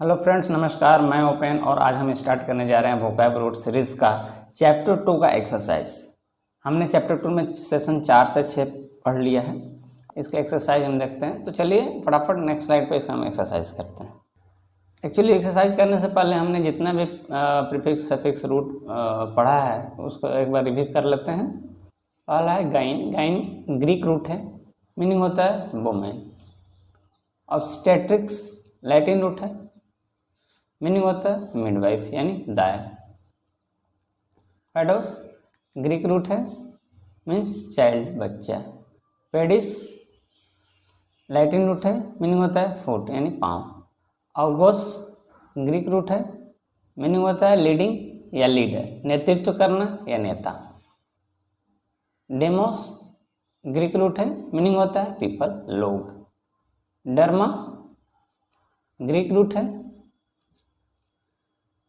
Hello friends, नमस्कार। मैं open और आज हम स्टार्ट करने जा रहे हैं वोकैब रूट सीरीज़ का चैप्टर 2 का एक्सरसाइज। हमने चैप्टर 2 में सेशन 4 से 6 पढ़ लिया है। इसका एक्सरसाइज हम देखते हैं। तो चलिए फटाफट नेक्स्ट स्लाइड पे इसका हम एक्सरसाइज करते हैं। एक्चुअली एक्सरसाइज करने से पहले हमने जितना भी प्रीफिक्स सफिक्स रूट पढ़ा है उसको एक बार रिव्यू कर लेते हैं। पहला है गाइन। गाइन ग्रीक रूट है, मीनिंग होता है वुमेन। ऑब्स्टेट्रिक्स लैटिन रूट है, मीनिंग होता है मिडवाइफ यानी दाया। पेडोस ग्रीक रूट है, मीन्स चाइल्ड बच्चा। पेडिस लैटिन रूट है, मीनिंग होता है फुट यानी पाँव। ऑगोस ग्रीक रूट है, मीनिंग होता है लीडिंग या लीडर, नेतृत्व करना या नेता। डेमोस ग्रीक रूट है, मीनिंग होता है पीपल लोग। डर्मा ग्रीक रूट है,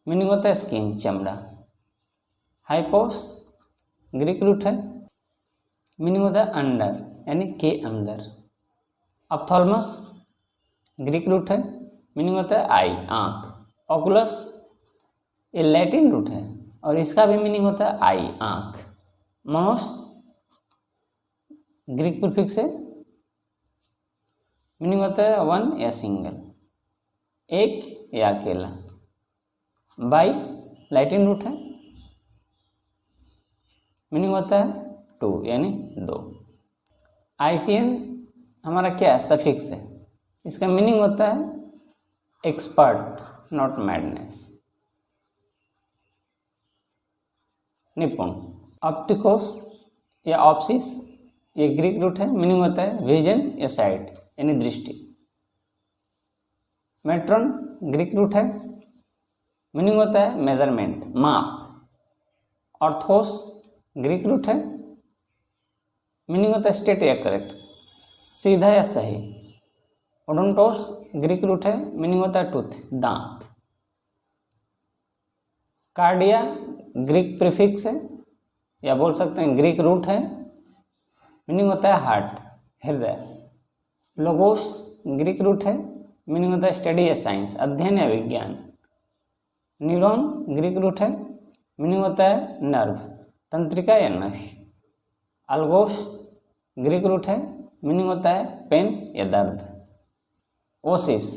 मीनिंग होता है स्किन चमड़ा। हाइपोस ग्रीक रूट है, मीनिंग होता है अंडर यानी के अंदर। ऑप्थाल्मस ग्रीक रूट है, मीनिंग होता है आई आँख। ऑकुलस ये लैटिन रूट है और इसका भी मीनिंग होता है आई आँख। मोनोस ग्रीक प्रीफिक्स है, मीनिंग होता है वन या सिंगल, एक या अकेला। बाई लैटिन रूट है, मीनिंग होता है टू यानी दो। आईसीएन हमारा क्या है, सफिक्स है। इसका मीनिंग होता है एक्सपर्ट नॉट मैडनेस, निपुण। ऑप्टिकोस या ऑप्सिस ये ग्रीक रूट है, मीनिंग होता है विजन या साइट यानी दृष्टि। मेट्रॉन ग्रीक रूट है, मीनिंग होता है मेजरमेंट माप। ऑर्थोस ग्रीक रूट है, मीनिंग होता है स्ट्रेट या करेक्ट सीधा या सही। ओडोंटोस ग्रीक रूट है, मीनिंग होता है टूथ दांत। कार्डिया ग्रीक प्रीफिक्स है या बोल सकते हैं ग्रीक रूट है, मीनिंग होता है हार्ट हृदय। लोगोस ग्रीक रूट है, मीनिंग होता है स्टडी या साइंस अध्ययन या विज्ञान। न्यूरॉन ग्रीक रूट है, मीनिंग होता है नर्व तंत्रिका या नस। अल्गोस ग्रीक रूट है, मीनिंग होता है पेन या दर्द। ओसिस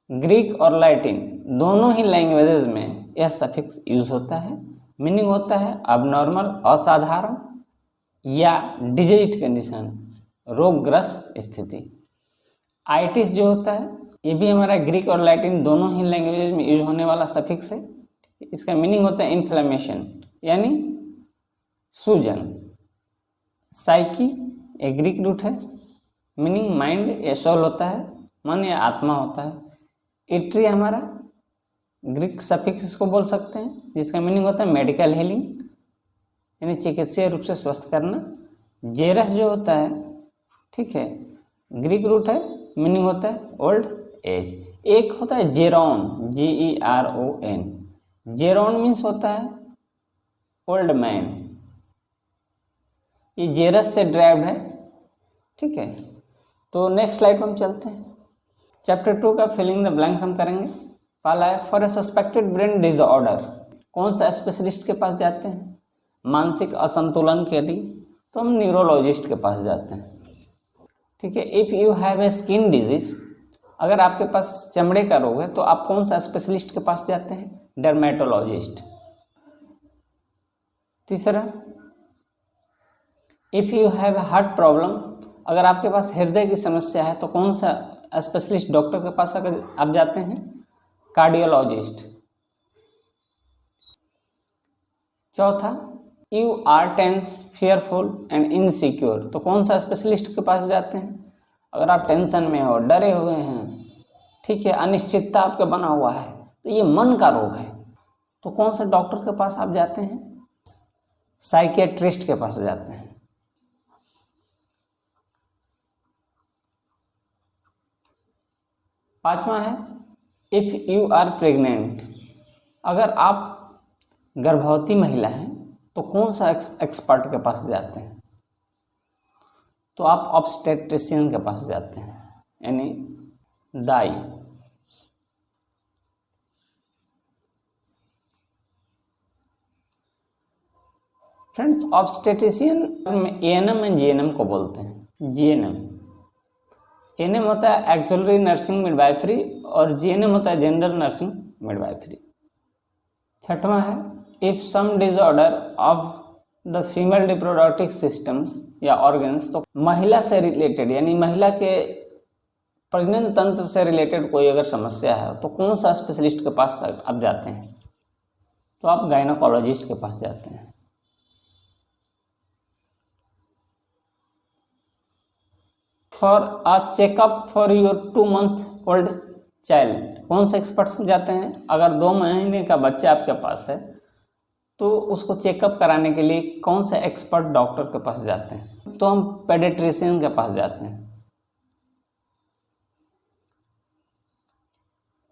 ग्रीक और लैटिन दोनों ही लैंग्वेजेस में यह सफिक्स यूज होता है, मीनिंग होता है अबनॉर्मल असाधारण या डिजीज कंडीशन रोगग्रस्त स्थिति। आइटिस जो होता है ये भी हमारा ग्रीक और लैटिन दोनों ही लैंग्वेज में यूज होने वाला सफिक्स है। इसका मीनिंग होता है इन्फ्लेमेशन यानी सूजन। साइकी एक ग्रीक रूट है, मीनिंग माइंड या सोल होता है, मन या आत्मा होता है। इट्री हमारा ग्रीक सफिक्स को बोल सकते हैं, जिसका मीनिंग होता है मेडिकल हीलिंग यानी चिकित्सीय रूप से स्वस्थ करना। जेरस जो होता है, ठीक है, ग्रीक रूट है, मीनिंग होता है ओल्ड एज। एक होता है जेरोन GERON, जेरोन मीन्स होता है ओल्ड मैन, ये जेरस से ड्राइव्ड है, ठीक है। तो नेक्स्ट स्लाइड पर हम चलते हैं। चैप्टर 2 का फिलिंग द ब्लैंक्स हम करेंगे। पहला है for a suspected brain disorder, कौन सा स्पेशलिस्ट के पास जाते हैं? मानसिक असंतुलन के लिए तो हम न्यूरोलॉजिस्ट के पास जाते हैं, ठीक है। If you have a skin disease, अगर आपके पास चमड़े का रोग है तो आप कौन सा स्पेशलिस्ट के पास जाते हैं? डर्मेटोलॉजिस्ट। तीसरा, if you have heart problem, अगर आपके पास हृदय की समस्या है तो कौन सा स्पेशलिस्ट डॉक्टर के पास अगर आप जाते हैं? कार्डियोलॉजिस्ट। चौथा, you are tense fearful and insecure, तो कौन सा स्पेशलिस्ट के पास जाते हैं? अगर आप टेंशन में हो, डरे हुए हैं, ठीक है, अनिश्चितता आपका बना हुआ है, तो ये मन का रोग है, तो कौन से डॉक्टर के पास आप जाते हैं? साइकियाट्रिस्ट के पास जाते हैं। पांचवा है इफ़ यू आर प्रेग्नेंट, अगर आप गर्भवती महिला हैं तो कौन सा एक्सपर्ट के पास जाते हैं? तो आप ऑब्स्टेट्रिशियन के पास जाते हैं यानी दाई। फ्रेंड्स ऑब्स्टेट्रिशियन में एएनएम एंड जीएनएम को बोलते हैं। जीएनएम, एएनएम होता है एक्सुलरी नर्सिंग मिडवाइफरी और जीएनएम होता है जनरल नर्सिंग मिडवाइफरी। छठवां है if some disorder of the female reproductive systems या ऑर्गन्स, तो महिला से रिलेटेड यानी महिला के प्रजनन तंत्र से रिलेटेड कोई अगर समस्या है तो कौन सा स्पेशलिस्ट के पास आप जाते हैं? तो आप गायनोकोलॉजिस्ट के पास जाते हैं। For a checkup for your 2 month old child, कौन से एक्सपर्ट्स में जाते हैं? अगर 2 महीने का बच्चा आपके पास है तो उसको चेकअप कराने के लिए कौन से एक्सपर्ट डॉक्टर के पास जाते हैं? तो हम पेडियाट्रिशियन के पास जाते हैं।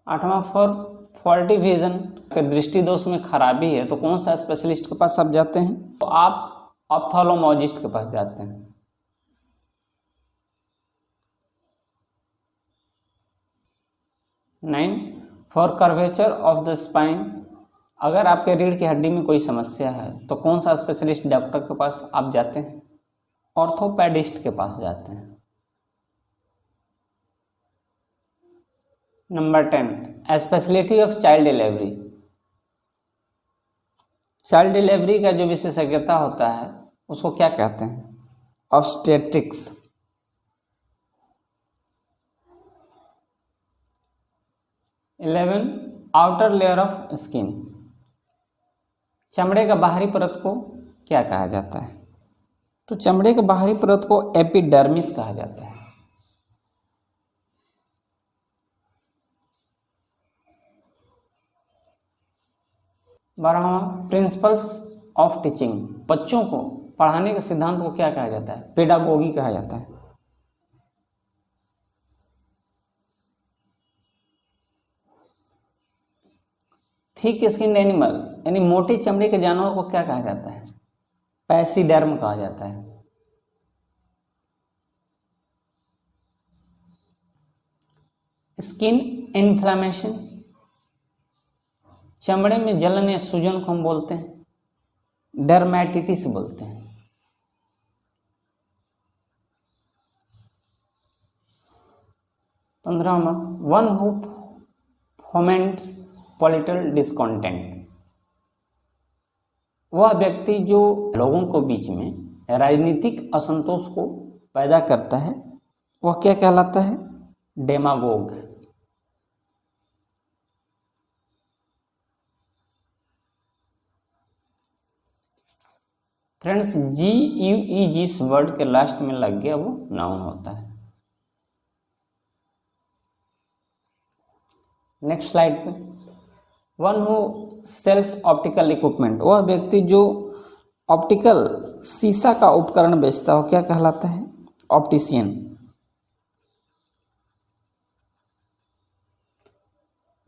8वां फॉर फॉल्टी विजन, दृष्टि दोष में खराबी है तो कौन सा स्पेशलिस्ट के पास आप जाते हैं? तो आप ऑप्थेल्मोलॉजिस्ट के पास जाते हैं। 9 for curvature of the spine, अगर आपके रीढ़ की हड्डी में कोई समस्या है तो कौन सा स्पेशलिस्ट डॉक्टर के पास आप जाते हैं? ऑर्थोपेडिस्ट के पास जाते हैं। Number 10 speciality of child delivery, child delivery का जो विशेषज्ञता होता है उसको क्या कहते हैं? Obstetrics. 11 outer layer of skin, चमड़े का बाहरी परत को क्या कहा जाता है? तो चमड़े के बाहरी परत को एपिडर्मिस कहा जाता है। बारहवां प्रिंसिपल्स ऑफ टीचिंग, बच्चों को पढ़ाने के सिद्धांत को क्या कहा जाता है? पेडागोगी कहा जाता है। थिक स्किन एनिमल यानी मोटी चमड़ी के जानवर को क्या कहा जाता है? पैसिडर्म कहा जाता है। स्किन इन्फ्लामेशन, चमड़े में जलन या सूजन को हम बोलते हैं डर्मेटिटिस बोलते हैं। 15वां वन हु फोमेंट्स पॉलिटिकल डिस्कॉन्टेंट, वह व्यक्ति जो लोगों को बीच में राजनीतिक असंतोष को पैदा करता है वह क्या कहलाता है? डेमागोग। फ्रेंड्स GUE जिस वर्ड के लास्ट में लग गया वो नाउन होता है। नेक्स्ट स्लाइड पे, one who sells optical equipment, वह व्यक्ति जो ऑप्टिकल शीशा का उपकरण बेचता हो क्या कहलाता है? Optician.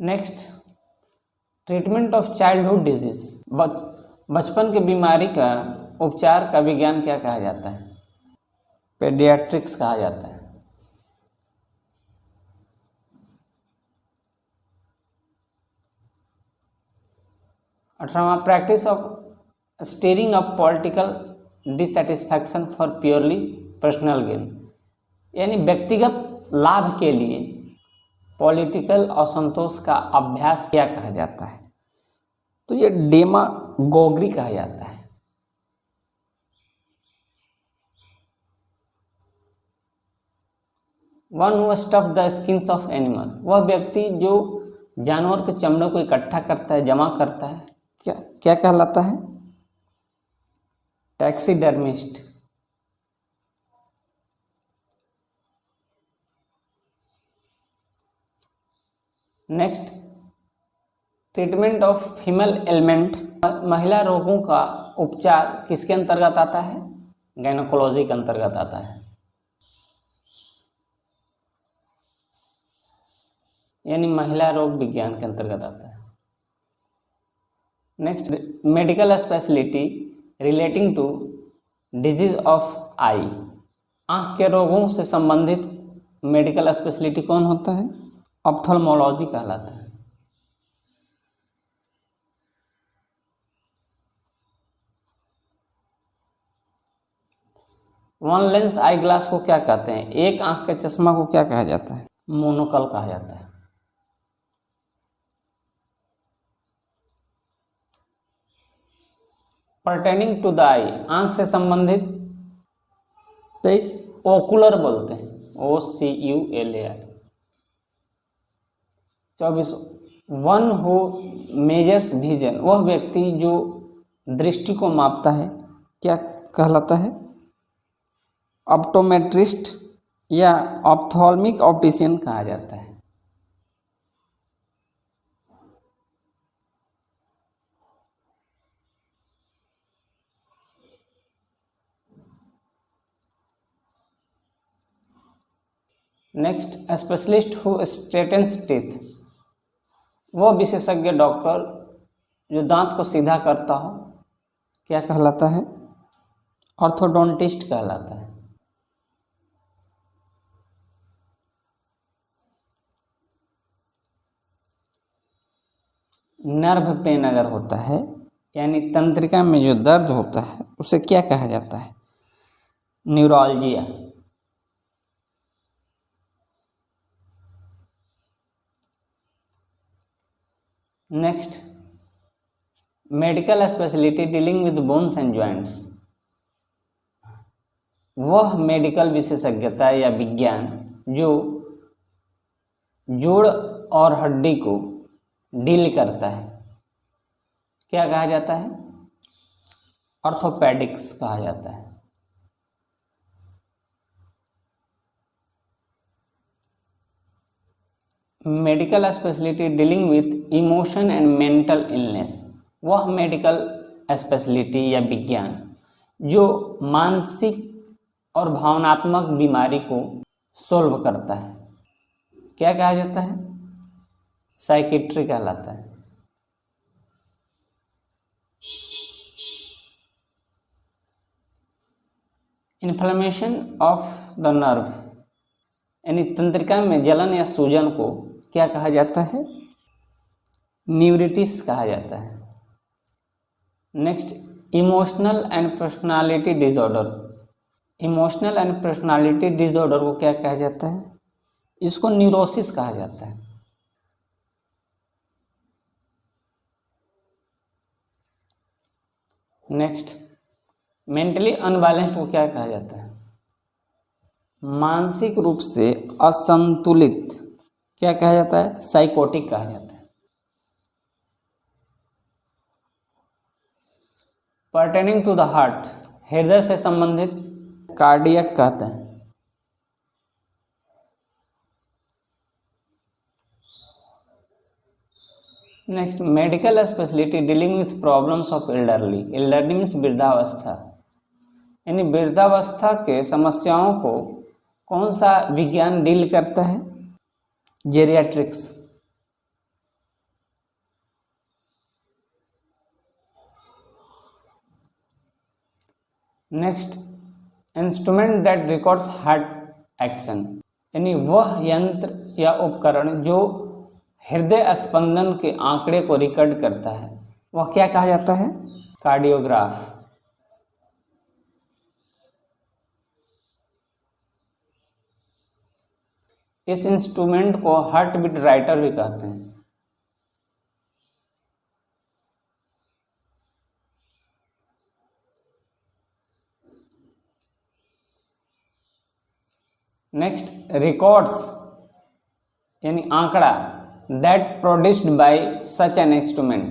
Next treatment of childhood disease, बचपन की बीमारी का उपचार का विज्ञान क्या कहा जाता है? पेडियाट्रिक्स कहा जाता है। अठारहवां practice of steering up political dissatisfaction for purely personal gain, यानी व्यक्तिगत लाभ के लिए पॉलिटिकल असंतोष का अभ्यास क्या कहा जाता है? तो ये डेमागोगी कहा जाता है। One who stuff the skins of animal, वह व्यक्ति जो जानवर के चमड़े को इकट्ठा करता है, जमा करता है, क्या क्या कहलाता है? Taxidermist. Next treatment of female element, महिला रोगों का उपचार किसके अंतर्गत आता है? गायनोकोलॉजी के अंतर्गत आता है, यानी महिला रोग विज्ञान के अंतर्गत आता है। Next medical speciality relating to disease of eye, आँख के रोगों से संबंधित मेडिकल स्पेशलिटी कौन होता है? ऑप्थेल्मोलॉजी कहलाता है। वन लेंस आई ग्लास को क्या कहते हैं? एक आंख के चश्मा को क्या कहा जाता है? मोनोकल कहा जाता है। परटेनिंग टू द आई, आंख से संबंधित 23 ओकुलर बोलते हैं, OCULAR। 24 one who measures vision, वह व्यक्ति जो दृष्टि को मापता है क्या कहलाता है? ऑप्टोमेट्रिस्ट या ऑप्थॉल्मिक ऑप्टिशियन कहा जाता है। Next, specialist who straightens teeth, वह विशेषज्ञ डॉक्टर जो दांत को सीधा करता हो क्या कहलाता है? ऑर्थोडोंटिस्ट कहलाता है। नर्व पेन अगर होता है यानी तंत्रिका में जो दर्द होता है उसे क्या कहा जाता है? Neuroglia. Next, medical speciality dealing with bones and joints, वह मेडिकल विशेषज्ञता या विज्ञान जो जोड़ और हड्डी को डील करता है क्या कहा जाता है? ऑर्थोपेडिक्स कहा जाता है। Medical speciality dealing with emotion and mental illness, वह मेडिकल स्पेशलिटी या विज्ञान जो मानसिक और भावनात्मक बीमारी को सोल्व करता है क्या कहा जाता है? साइकिट्री कहलाता है। इन्फ्लेमेशन ऑफ द नर्व, यानी तंत्रिका में जलन या सूजन को क्या कहा जाता है? न्यूरिटिस कहा जाता है। Next, emotional and personality disorder, emotional and personality disorder को क्या कहा जाता है? इसको न्यूरोसिस कहा जाता है। नेक्स्ट, मेंटली अनबैलेंस्ड को क्या कहा जाता है? मानसिक रूप से असंतुलित क्या कहा जाता है? साइकोटिक कहा जाता है। पर्टेनिंग टू द हार्ट, हृदय से संबंधित कार्डियक कहते हैं। Next, medical speciality dealing with problems of elderly, elderly means वृद्धावस्था, यानी वृद्धावस्था के समस्याओं को कौन सा विज्ञान डील करता है? Geriatrics. Next, instrument that records heart action, यानी वह यंत्र या उपकरण जो हृदय स्पंदन के आंकड़े को रिकॉर्ड करता है वह क्या कहा जाता है? कार्डियोग्राफ। इस इंस्ट्रूमेंट को हार्ट बीट राइटर भी कहते हैं। नेक्स्ट, रिकॉर्ड्स यानी आंकड़ा that produced by such an instrument,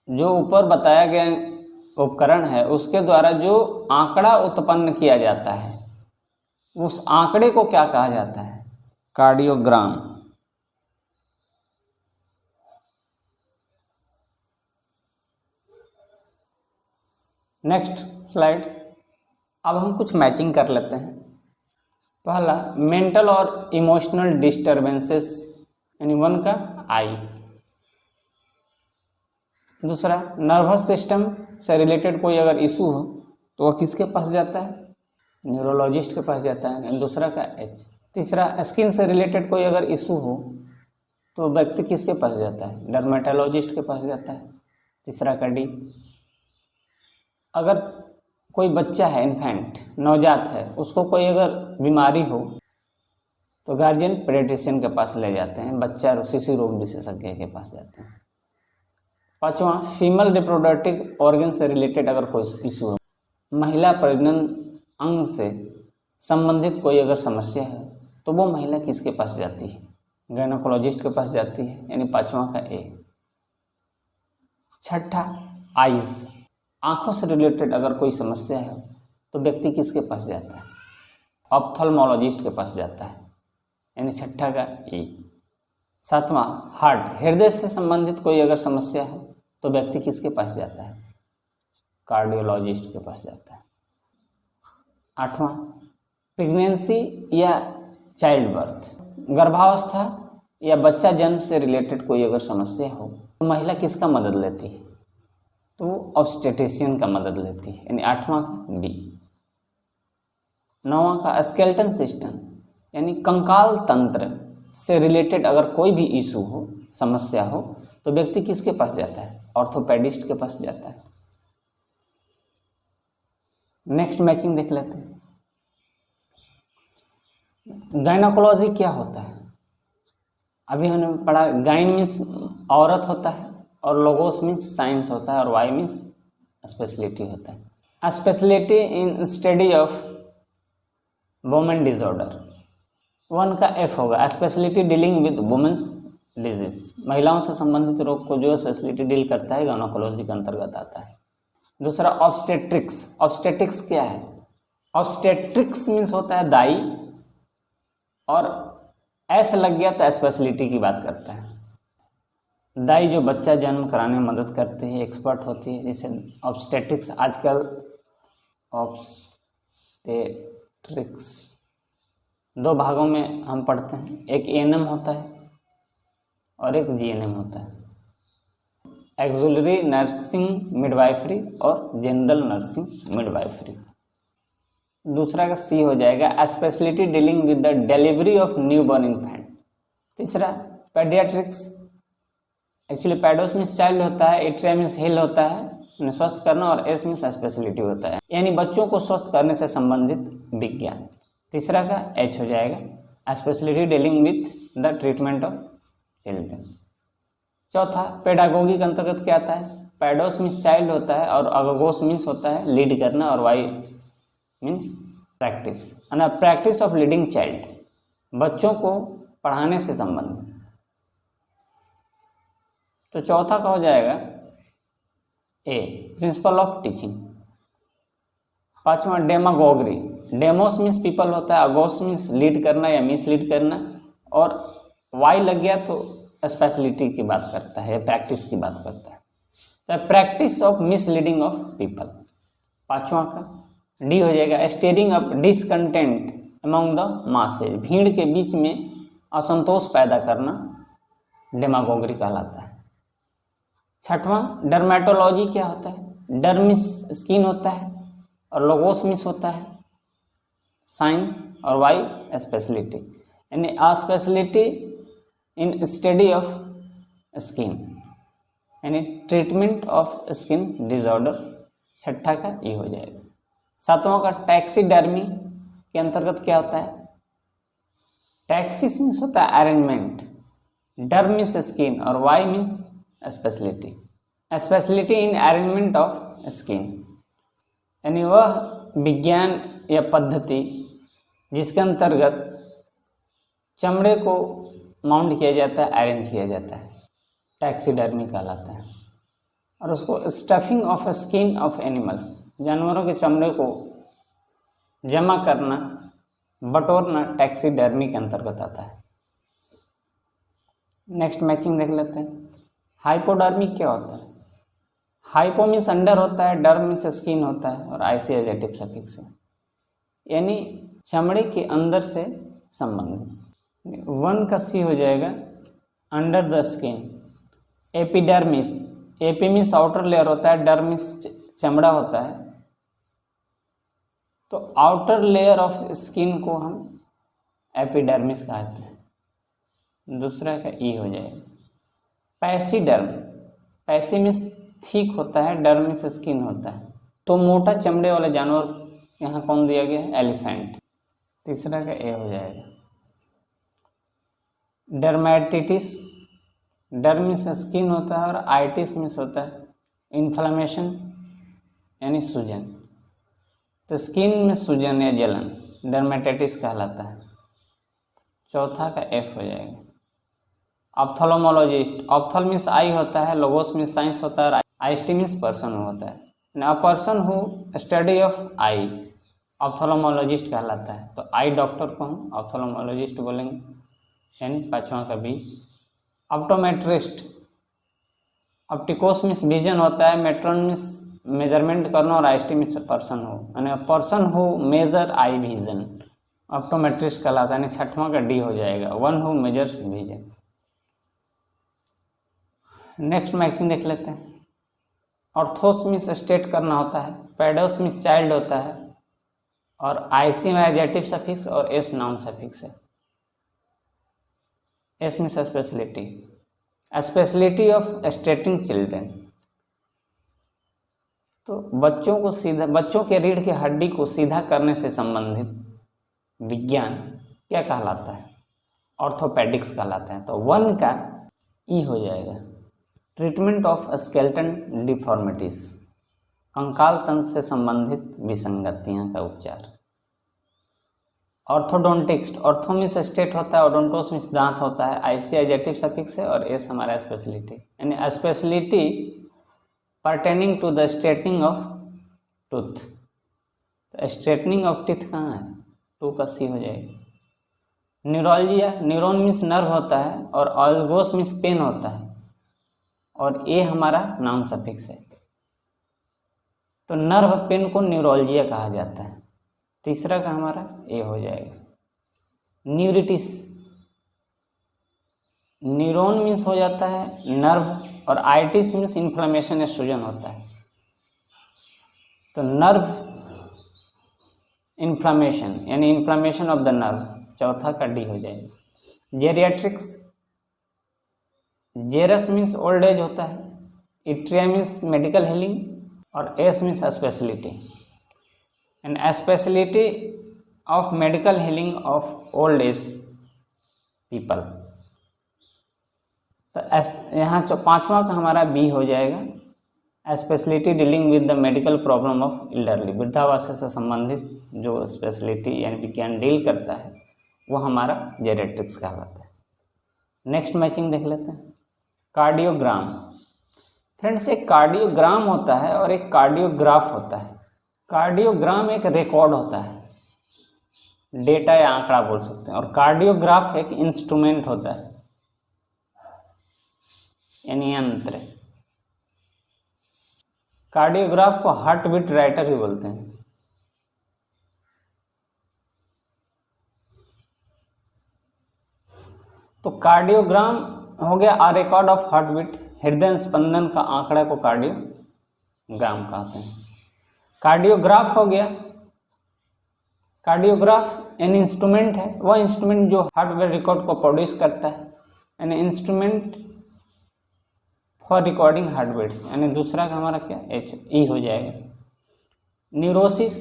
जो ऊपर बताया गया उपकरण है उसके द्वारा जो आंकड़ा उत्पन्न किया जाता है उस आंकड़े को क्या कहा जाता है? कार्डियोग्राम। नेक्स्ट स्लाइड, अब हम कुछ मैचिंग कर लेते हैं। पहला, मेंटल और इमोशनल डिस्टर्बेंसेस यानी 1 का आई। दूसरा, नर्वस सिस्टम से रिलेटेड कोई अगर इशू हो तो वह किसके पास जाता है? न्यूरोलॉजिस्ट के पास जाता है। दूसरा का एच। तीसरा, स्किन से रिलेटेड कोई अगर इशू हो तो व्यक्ति किसके पास जाता है? डर्मेटोलॉजिस्ट के पास जाता है। तीसरा का डी। अगर कोई बच्चा है, इन्फेंट, नवजात है, उसको कोई अगर बीमारी हो तो गार्जियन पेडियाट्रिशियन के पास ले जाते हैं, बच्चा और शिशु रोग विशेषज्ञ के पास जाते हैं। 5वां, फीमेल रिप्रोडक्टिव ऑर्गन से रिलेटेड अगर कोई इशू हो, महिला प्रजनन अंग से संबंधित कोई अगर समस्या है तो वो महिला किसके पास जाती है? गायनोकोलॉजिस्ट के पास जाती है, यानी 5वां का ए। 6ठा, आइज, आंखों से रिलेटेड अगर कोई समस्या है तो व्यक्ति किसके पास जाता है? ऑप्थेल्मोलॉजिस्ट के पास जाता है, यानी 6ठा का ए। 7वां, हार्ट, हृदय से संबंधित कोई अगर समस्या है तो व्यक्ति किसके पास जाता है? कार्डियोलॉजिस्ट के पास जाता है। 8वां, प्रेगनेंसी या चाइल्ड बर्थ, गर्भावस्था या बच्चा जन्म से रिलेटेड कोई अगर समस्या हो तो महिला किसका मदद लेती है? तो ऑब्स्टेट्रिशियन का मदद लेती है, यानी 8वां का बी। 9वां का स्केलेटन सिस्टम, यानी कंकाल तंत्र से रिलेटेड अगर कोई भी इशू हो, समस्या हो तो व्यक्ति किसके पास जाता है? ऑर्थोपेडिस्ट के पास जाता है। नेक्स्ट मैचिंग देख लेते हैं। गायनोकोलॉजी क्या होता है? अभी हमने पढ़ा, गाइन मीन्स औरत होता है और लोगोस मीन्स साइंस होता है और वाई मीन्स स्पेशलिटी होता है। Specialty in study of women disorder, 1 का एफ होगा, specialty dealing with women's disease, महिलाओं से संबंधित रोग को जो स्पेशलिटी डील करता है गायनोकोलॉजी के अंतर्गत आता है। दूसरा ऑब्स्टेट्रिक्स, ऑब्स्टेट्रिक्स क्या है? ऑब्स्टेट्रिक्स मीन्स होता है दाई, और ऐसा लग गया तो स्पेशलिटी की बात करता है। दाई जो बच्चा जन्म कराने में मदद करती है, एक्सपर्ट होती है, जिसे ऑब्स्टेट्रिक्स, आजकल ऑब्स्टेट्रिक्स 2 भागों में हम पढ़ते हैं, एक एएनएम होता है और एक जीएनएम होता है, एक्सुलरी नर्सिंग मिडवाइफरी और जनरल नर्सिंग मिडवाइफरी। दूसरा का सी हो जाएगा, speciality dealing with the delivery of newborn infant. तीसरा paediatrics, actually paedos means child होता है, एट्रिया मीन्स हिल होता है, उन्हें स्वस्थ करना, और एस मीन्स स्पेशलिटी होता है, यानी बच्चों को स्वस्थ करने से संबंधित विज्ञान। तीसरा का एच हो जाएगा, speciality dealing with the treatment of children. चौथा पेडागोगी के अंतर्गत क्या आता है? पैडोस मीन्स चाइल्ड होता है और अगोगोस मीन्स होता है लीड करना, और Y means practice, practice of leading child, बच्चों को पढ़ाने से संबंधित। तो चौथा का हो जाएगा ए, प्रिंसिपल ऑफ टीचिंग। 5वां डेमागोगरी, डेमोस मीन्स पीपल होता है, अगोस मीन्स लीड करना या मिस लीड करना, और वाई लग गया तो स्पेशलिटी की बात करता है, प्रैक्टिस की बात करता है, तो practice of misleading of people. 5वां का डी हो जाएगा, steering up discontent among the masses, भीड़ के बीच में असंतोष पैदा करना डेमागोगरी कहलाता है। 6वां डर्मेटोलॉजी क्या होता है? डर्मिस स्किन होता है और लोगोस मिस होता है साइंस, और वाई स्पेशलिटी, यानी speciality in study of skin, यानी ट्रीटमेंट ऑफ स्किन डिसऑर्डर। 6ठा का ये हो जाएगा। 7वां का टैक्सीडर्मी के अंतर्गत क्या होता है? टैक्सिस मीन्स होता है अरेंजमेंट, डर मीन्स स्किन, और Y means specialty, specialty in arrangement of skin, यानी वह विज्ञान या पद्धति जिसके अंतर्गत चमड़े को माउंट किया जाता है, अरेंज किया जाता है, टैक्सीडर्मी कहलाता है। और उसको stuffing of skin of animals, जानवरों के चमड़े को जमा करना, बटोरना, टैक्सीडर्मी के अंतर्गत आता है। नेक्स्ट मैचिंग देख लेते हैं। हाइपोडर्मी क्या होता है? हाइपो मीन्स अंडर होता है, डर मीन्स स्किन होता है, और आईसी एजेटिव सफिक्स है, यानी चमड़े के अंदर से संबंधित। 1 का सी हो जाएगा, under the skin. Epidermis, AP means outer layer होता है, डर मीन्स चमड़ा होता है, तो आउटर लेयर ऑफ स्किन को हम एपिडर्मिस कहते हैं। दूसरा का ई हो जाएगा। पैसीडर्म, पैसी मीन्स थिक होता है, डर मीन्स स्किन होता है, तो मोटा चमड़े वाले जानवर यहाँ कौन दिया गया है? एलिफेंट। तीसरा का ए हो जाएगा। डर्मेटिटिस, डर मीन्स स्किन होता है और आइटिस मीन्स होता है इन्फ्लामेशन यानी सूजन। तो स्किन में सूजन या जलन डर्मेटाइटिस कहलाता है। चौथा का एफ हो जाएगा। ऑप्थेल्मोलॉजिस्ट, ऑप्थल मीन्स आई होता है, लोगोस मीन्स साइंस होता है और आइस्टी मीन्स पर्सन होता है। A person who study of I ophthalmologist कहलाता है। तो आई डॉक्टर को हम ऑप्थेल्मोलॉजिस्ट बोलेंगे, यानी पांचवा का बी। ऑप्टोमेट्रिस्ट, ऑप्टिकोस मीन्स विजन होता है, मेट्रॉन मीन्स मेजरमेंट करना और आइस्टी मीन्स पर्सन हो, यानी person who measure eye vision optometrist कहलाता है। यानी छठवां का डी हो जाएगा, one who measures vision. Next matching देख लेते हैं। ऑर्थोस मीन्स स्टेट करना होता है, पेडोस मीन्स चाइल्ड होता है और आईसी में एडजेक्टिव सफिक्स और एस नाउन सफिक्स है। S means specialty, speciality of स्टेटिंग children. तो बच्चों को सीधा, बच्चों के रीढ़ की हड्डी को सीधा करने से संबंधित विज्ञान क्या कहलाता है? ऑर्थोपेडिक्स कहलाता है। तो वन का ई हो जाएगा। ट्रीटमेंट ऑफ स्केलेटन डिफॉर्मिटीज, कंकाल तंत्र से संबंधित विसंगतियां का उपचार। ऑर्थोडोंटिक्स, ऑर्थो मीन्स स्टेट होता है, ओडोंटोस मीन्स दांत होता है, आईसी एडजेक्टिव सफिक्स है और एस हमारा स्पेशलिटी, यानी specialty pertaining to the straightening of tooth. तो स्ट्रेटनिंग ऑफ टीथ कहाँ है? टू का सी हो जाएगी। न्यूरोलजिया, न्यूरॉन मीन्स नर्व होता है और ऑल्गोस मीन्स पेन होता है और ए हमारा नाउन सफिक्स है। तो नर्व पेन को न्यूरोलजिया कहा जाता है। तीसरा का हमारा ए हो जाएगा। न्यूरिटिस, न्यूरॉन मीन्स हो जाता है नर्व और आइटिस मीन्स इन्फ्लेमेशन या सूजन होता है। तो नर्व इन्फ्लेमेशन यानी इन्फ्लेमेशन ऑफ द नर्व, चौथा का डी हो जाएगा। जेरियाट्रिक्स, जेरस मीन्स ओल्ड एज होता है, इट्रिया मीन्स मेडिकल हीलिंग और S means speciality, and speciality of medical healing of old age people. तो यहाँ पांचवा का हमारा बी हो जाएगा। Speciality dealing with the medical problem of elderly, वृद्धावस्था से संबंधित जो स्पेशलिटी यानी विज्ञान डील करता है वो हमारा जेरियाट्रिक्स कहलाता है। नेक्स्ट मैचिंग देख लेते हैं। कार्डियोग्राम, फ्रेंड्स एक कार्डियोग्राम होता है और एक कार्डियोग्राफ होता है। कार्डियोग्राम एक रिकॉर्ड होता है, डेटा या आंकड़ा बोल सकते हैं, और कार्डियोग्राफ एक इंस्ट्रूमेंट होता है यानी यंत्र। कार्डियोग्राफ को हार्ट बीट राइटर भी बोलते हैं। तो कार्डियोग्राम हो गया आ रिकॉर्ड ऑफ हार्ट बीट, हृदय स्पंदन का आंकड़ा को कार्डियोग्राम कहते हैं। कार्डियोग्राफ हो गया, कार्डियोग्राफ यानी इंस्ट्रूमेंट है, वह इंस्ट्रूमेंट जो हार्ट बीट रिकॉर्ड को प्रोड्यूस करता है, यानी instrument for recording heart beats, यानी दूसरा का हमारा क्या एच ई हो जाएगा। न्यूरोसिस,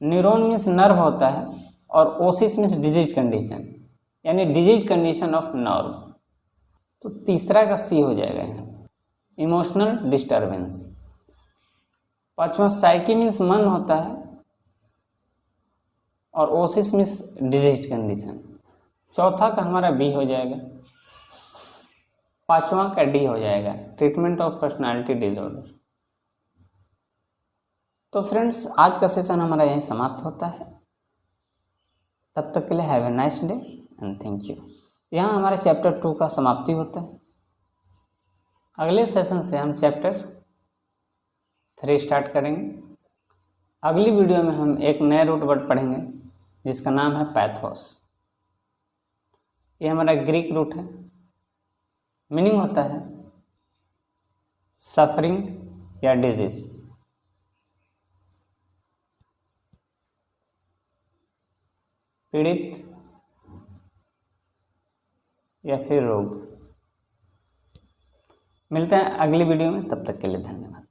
न्यूरॉन मीन्स नर्व होता है और ओसिस मीन्स डिजीज कंडीशन यानी डिजीज कंडीशन ऑफ नर्व। तो तीसरा का सी हो जाएगा यहाँ, इमोशनल डिस्टर्बेंस। पांचवा साइकी मीन्स मन होता है और ओसिस मीन्स डिजीज कंडीशन। चौथा का हमारा बी हो जाएगा, पांचवा का डी हो जाएगा, ट्रीटमेंट ऑफ पर्सनालिटी डिसऑर्डर। तो फ्रेंड्स आज का सेशन हमारा यहीं समाप्त होता है। तब तक के लिए have a nice day and thank you. यहाँ हमारे चैप्टर 2 का समाप्ति होता है। अगले सेशन से हम चैप्टर 3 स्टार्ट करेंगे। अगली वीडियो में हम एक नए रूट वर्ड पढ़ेंगे जिसका नाम है पैथोस। ये हमारा ग्रीक रूट है, मीनिंग होता है सफरिंग या डिजीज। पीड़ित या फिर रोग। मिलते हैं अगली वीडियो में, तब तक के लिए धन्यवाद।